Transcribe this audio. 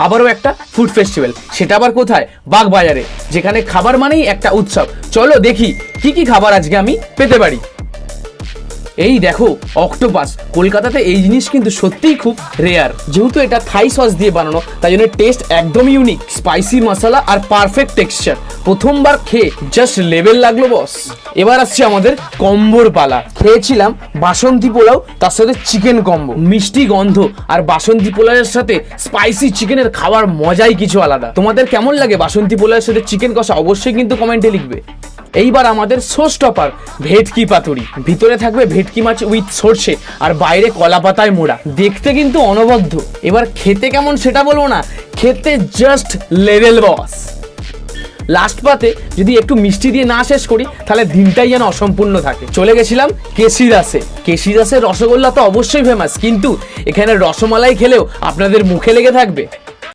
আবারও একটা food festival, সেটা আবার কোথায়? বাগবাজারে, যেখানে খাবার মানেই একটা উৎসব। চলো দেখি কি কি খাবার আজকে আমি পেতে পারি। এই দেখো অক্টোপাস, কলকাতাতে এই জিনিস কিন্তু সত্যিই খুব রেয়ার। যেহেতু এটা থাই সস দিয়ে বানানো, তাই জন্য টেস্ট একদম ইউনিক, স্পাইসি মশলা আর পারফেক্ট টেক্সচার। প্রথমবার খেয়ে জাস্ট লেভেল লাগলো বস। এবার আসছে আমাদের কম্বোর পালা। খেয়েছিলাম বাসন্তী পোলাও, তার সাথে চিকেন কম্বো। মিষ্টি গন্ধ আর বাসন্তী পোলাওয়ের সাথে স্পাইসি চিকেনের খাওয়ার মজাই কিছু আলাদা। তোমাদের কেমন লাগে বাসন্তী পোলাওয়ের সাথে চিকেন কষা? অবশ্যই কিন্তু কমেন্টে লিখবে। এইবার আমাদের শো স্টপার ভেটকি পাতুরি। ভিতরে থাকবে ভেটকি মাছ উইথ সর্ষে আর বাইরে কলা পাতায় মোড়া। দেখতে কিন্তু অনবদ্য। এবার খেতে কেমন সেটা বলবো না, খেতে জাস্ট লেভেল বস। লাস্ট পাতে যদি একটু মিষ্টি দিয়ে না শেষ করি তাহলে দিনটাই যেন অসম্পূর্ণ থাকে। চলে গেছিলাম কেশিদাসে। কেশিদাসের রসগোল্লা তো অবশ্যই ফেমাস, কিন্তু এখানে রসমালাই খেলেও আপনাদের মুখে লেগে থাকবে।